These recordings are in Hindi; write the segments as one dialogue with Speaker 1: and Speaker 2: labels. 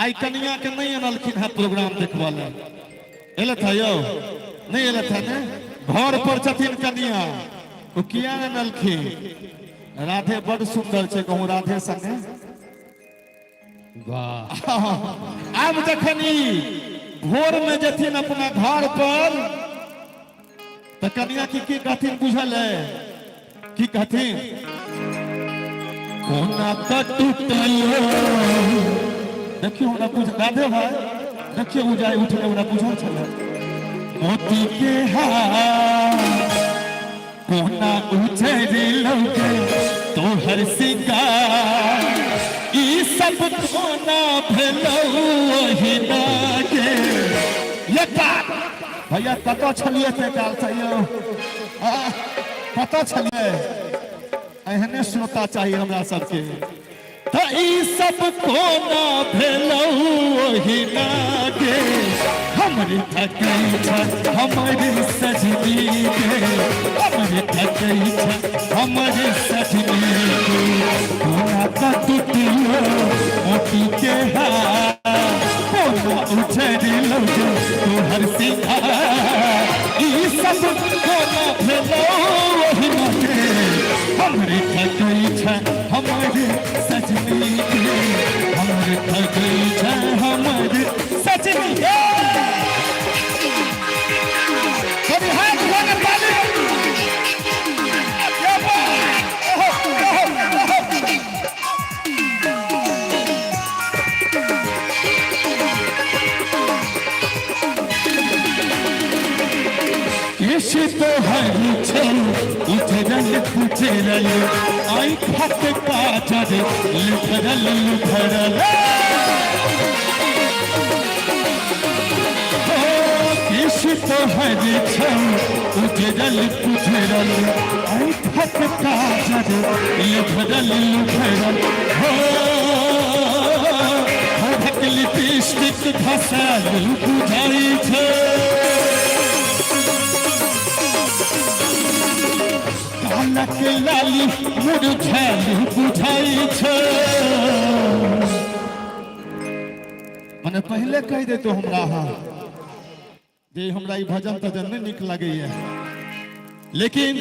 Speaker 1: आई कनिया के नहीं अनलखिन है प्रोग्राम देखवा ले एले था यो नहीं एले था ने घर पर छथिन कनिया ओ किया अनलखिन राधे बड़ सुंदर छे कहूं राधे संगे वाह अब जखनी भोर में जथिन अपना घर पर तो कनिया की कहथिन बुझल है की कहथिन कोना तो टूटलो देखियो हमरा बुझ राधे भाई देखियो बुझाई उठले हमरा बुझल छले मोती के हाथ कोना उजरलो के तोहर सिंगार ई सब कोना भेलो ओहि नागे ये बात भैया कतो छलिए थे काल से यो कतो छलिए एहने श्रोता चाहिए हमरा सबके तो ई सब कोना भेलो ओहि नागे हमरे थकई छ हमरे सजनी के हमरे थकई छ हमरे सजनी के कोना का टूटलो मोती के हाथ कोना उजरलो तोहर सिंगार ई सब कोना भेलो ओहि नागे हमरे थकई छ हमरे सजनी के हमरे थकई छ हमरे सजनी के कभी हाथ धोने वाले किसी तो हरी छल उजरल पुजरल आई खत काजर लुभरल लुभरल किसी तो हरी छल उजरल पुजरल आई खत काजर लुभरल लुभरल हो लिपस्टिक घसल बुझाई छे कालक लाली मुरझाल बुझाई छे मने पहले कह दे तो हमरा हां जे हमरा ई भजन तजन नहीं निक लगैया लेकिन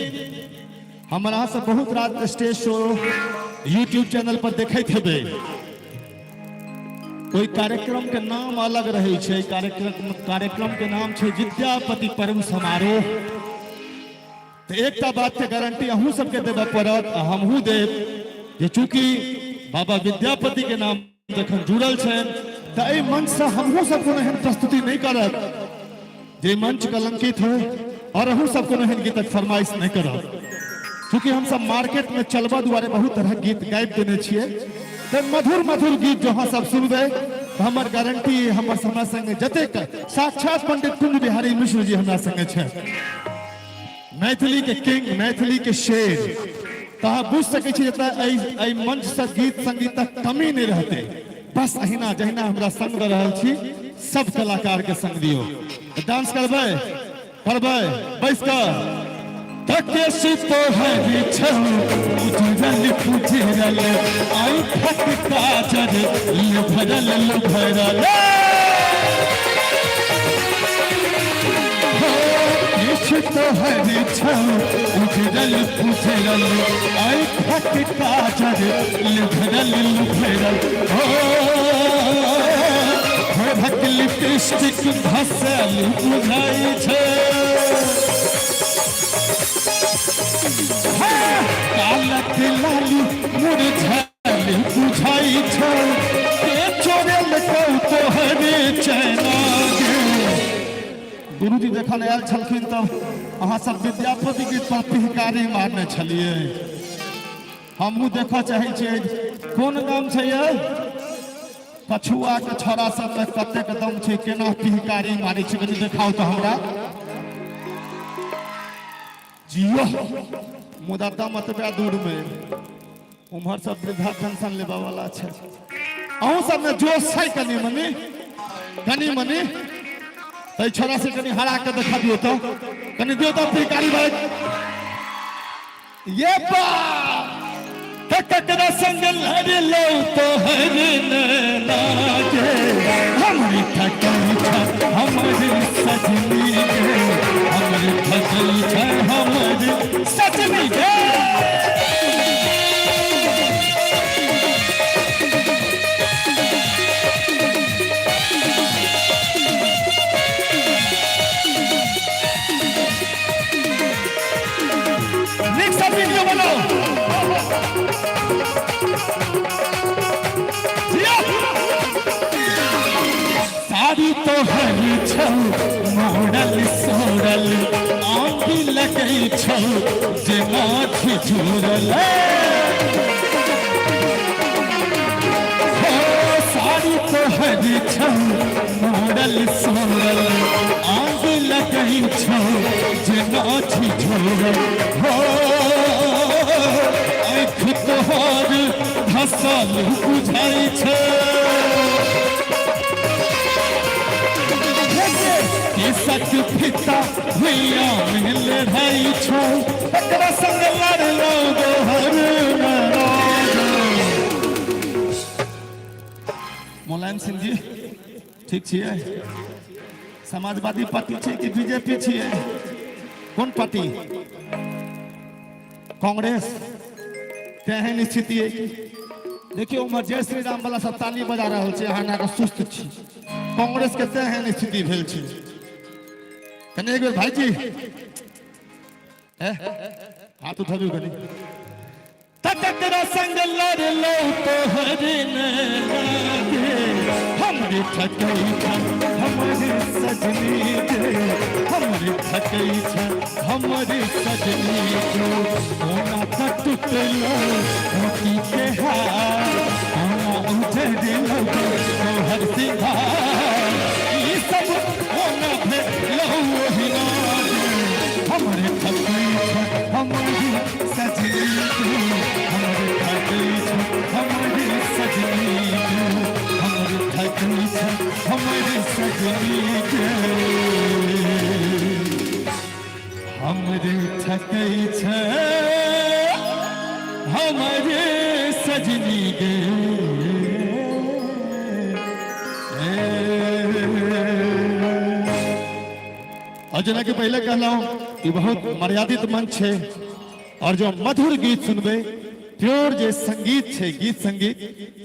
Speaker 1: हमरा से बहुत रात स्टेज शो YouTube चैनल पर देखैत हेबे कोई कार्यक्रम के नाम अलग रहे छे कार्यक्रम के नाम छे विद्यापति पर्व समारोह तो एकटा बात के गारंटी अहू सबके देबे पड़त हमहू देब जे चूंकि बाबा विद्यापति के नाम जखन जुड़ल छन त एहि मंच से हमहू सब कोनो एहन प्रस्तुति नहीं करब जे मंच कलंकित हो और अहू सब कोनो एहन गीतक फरमाइश नहीं करब क्योंकि हम सब मार्केट में चलबा दुआरे बहुत तरह गीत गाबि देने छिए तो मधुर मधुर गीत जो अहाँ सब सुनबे हमर गारंटी हमर हमरा संगे जतेक साक्षात पंडित कुंज बिहारी मिश्र जी हमरा संगे छै मैथिली के किंग मैथिली के शेर तो आप बुझ सके मंच से गीत संगीतक कमी नहीं रहते बस अहिना जहिना हमरा संग दे रहल छी सब कलाकार के संग दियो डांस करबे करबे बैस कर तके सुतो हरी छौ उजरल पुजरल आई खत काजर लुभरल लुभरल तो हरी छौ उजरल पुजरल आई खत काजर लुभरल लुभरल हो भक लिपस्टिक घसल बुझाई छे कालक लाली मुरझाल बुझाई छे के चोरल कौ तोहरे चैना गुरु जी देखल आयल छलखिन तब अहाँ सब विद्यापति गीत पर पिहकारी मारने छलिए हमहू देखा चाहे छिए कोन नाम छै ये कछुआ के छोरा सब में कतेक दम छै केना पिहकारी मारै छै कनी देखाओ तो हमरा जियो मुदा दम एतबा दूर में उम्हर सब वृद्धा पेंशन लेबा वाला छै अहूँ सब में जोश छै कनी मनी तो छोरा से कनी हरा के देखा दियो तो कनी दियो तो पिहकारी भाई ये बा ककरा संग लड़ लो तो हर न लागे हमरे ठकई छ हमरे सजनी के हमरे ठकई छ हमरे सजनी के वीडियो बनाओ साड़ी तो हरी छौ मोड़ल सोड़ल आँखी लगई छौ जे माथि झूरल साड़ी तो हरी छौ मोड़ल सोड़ल आँखी लगई छौ जे माथि झूरल हो तोहर धसल बुझाई छै केसक फिता भैया में लड़ाई छौ एकरा संग लड़लो दोहर मुलायम सिंह जी ठीक छियै समाजवादी पार्टी छै कि बीजेपी छियै कौन पार्टी कांग्रेस तेहन स्थिति है देखिए उमर जय श्री राम वाला सब ताली बजा रहा है अहाँ ना सुस्त छी कांग्रेस के तेहन स्थिति भेल छै कने एक बेर भाईजी हाथ उठाबू कनी तकरा संग लड़लो तोहरे न लागे हमरे ठकई छ हमरे सजनी के हमरे ठकई छ हमरे सजनी के ओना टूटलो मोती के हार ओना उजड़लो तोहर सिंगार ई सब ओना भेलो हिना हमरे ठकई छ हमरे सजनी के हमरे ठकई छ हमरे सजनी के हमरे ठकई छ हमरे सजनी के हमरे ठकई छ हमरे सजनी के और जना के पहले कहला ये बहुत मर्यादित मंच है और जो मधुर गीत सुनबे प्योर जे संगीत है गीत संगीत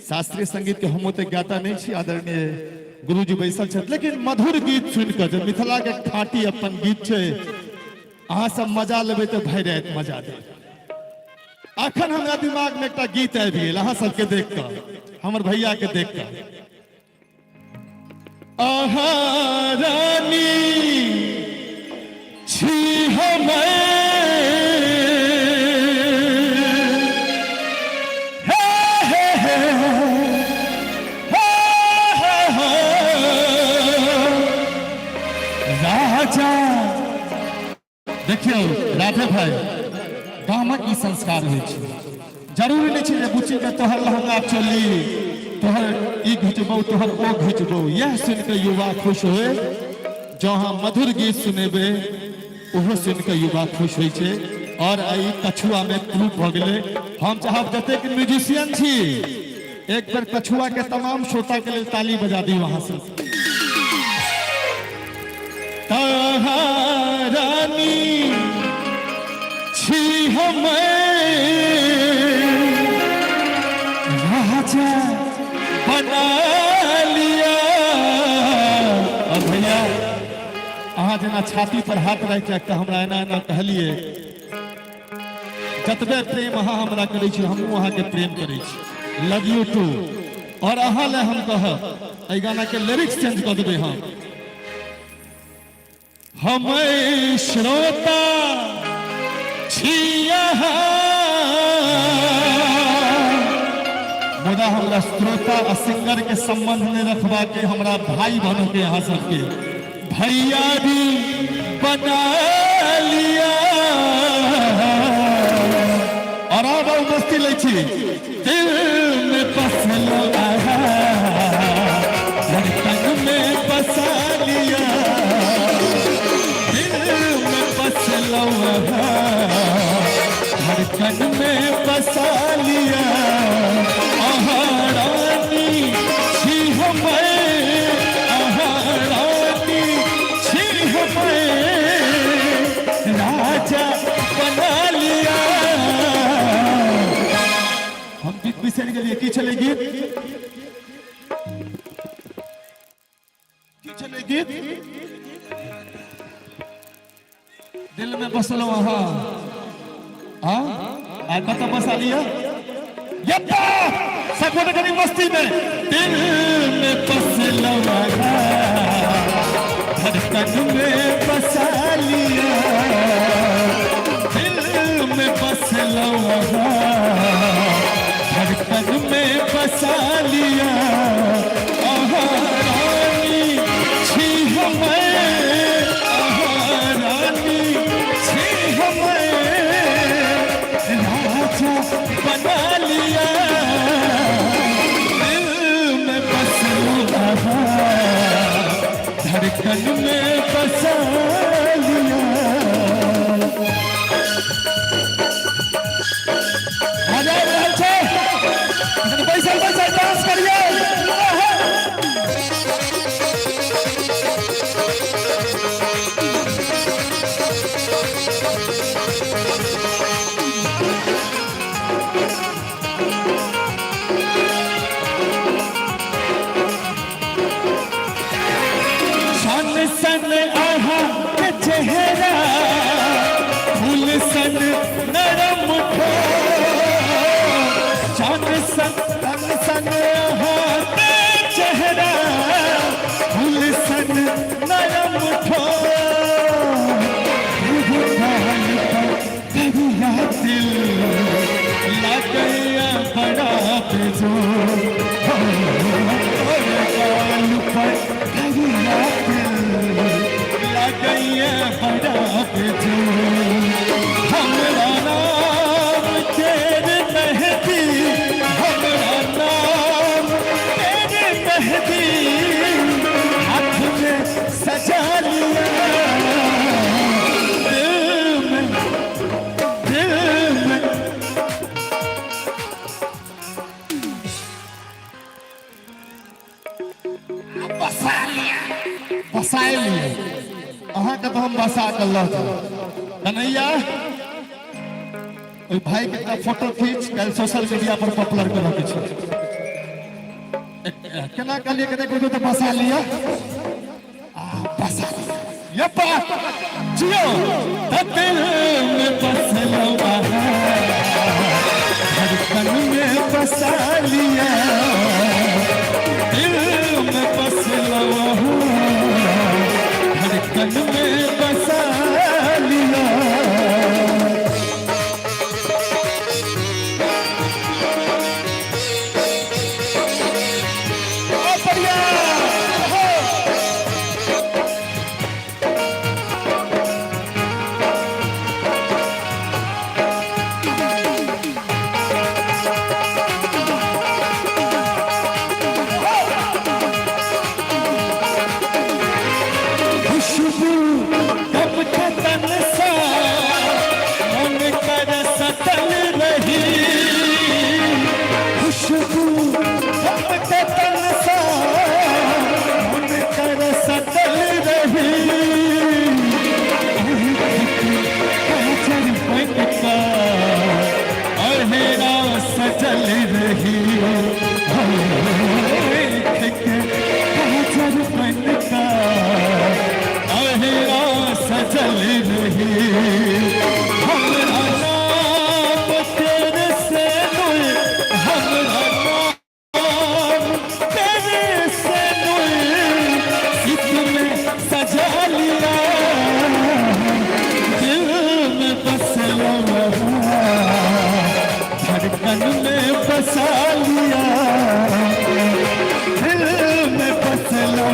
Speaker 1: शास्त्रीय संगीत के हम ओते गाता नहीं छी आदरणीय गुरुजी बैसल छथि लेकिन मधुर गीत सुन के जो मिथिला के खाटी अपन गीत है अहाँ सब मजा लेबे तो भरि रात मजा दे अखन हमरा दिमाग में एक गीत आबि गेल अहाँ सबके देख के हमर भैया के देख के आहा रानी छी हमें देखियो राधे भाई गामक ई संस्कार होइ छै जरूरी नहीं छै जे बुच्ची के तोहर लहंगा चोली तोहर ई घिचबौ तोहर ओ घिचबौ यह सुन के युवा खुश होए जो हम मधुर गीत सुनेबे ओहो सुन के युवा खुश होइ छै और ई कछुआ में प्रूफ भ गेलै हम चाहब जतेक म्यूजिशियन छी एक बेर कछुआ के तमाम श्रोता के लिए ताली बजा दी वहां से रानी छी हमें राजा बना लिया और भैया अहाँ जना छाती पर हाथ रख के हमरा एना एना कहलिए जतबे प्रेम अहाँ हमरा करै छी हमहूँ अहाँ के प्रेम करै छी लव यू टू और अहाँ ले हम कहब एहि गाना के लिरिक्स चेंज कर देबै हम श्रोता छी मुदा हमरा श्रोता आ सिंगर के संबंध में रखबा के हमरा भाई बहनों के यहाँ सबके भैया भी बना लिया और अब मस्ती ले छी दिल में बसलो धड़कन में बसा लिया धड़कन में बसा लिया रानी छी हमें बिसर गेलिए की छले गीत की छले गीत दिल में बसलो हाँ हाँ आज बता बसा लिया यप्पा सकोटे करी मस्ती में दिल में बसलो धड़कन में बसा लिया दिल में बसलो धड़कन में बसा लिया रानी छी हमें रानी छी हमें राजा बना लिया दिल में बसलो धड़कन में बसा लिया पैसा पैसा डांस करिए सन सन आहा के चेहरा फूल सन नरम ठो सन सन सन आहा के चेहरा फूल सन नरम ठो कबिया दिल लगया बड़ा बेजोर गाल पर कबिया लगैया बड़ा बेजोर हमरा नाम तेरे मेहदी हमरा नाम तेरे मेहदी हाथ में सजा लिया दिल में बसा लिया अहाँ के तो हम बसा कर कन्हैया ओई भाई के फोटो खींच कल सोशल मीडिया पर पॉपुलर कर के छै केना कहलिए के देखो तो बसा लिया बसा ये बात जियो दिल में बसलो धड़कन में बसा लिया दिल में बसलो धड़कन में बसा लिया धड़कन में बसा लिया दिल में बसलो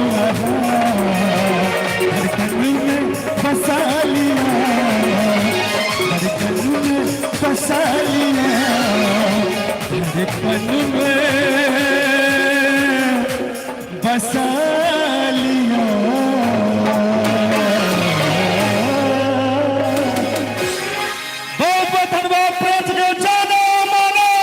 Speaker 1: धड़कन में बसा लिया धड़कन में बसा लिया धड़कन में बसा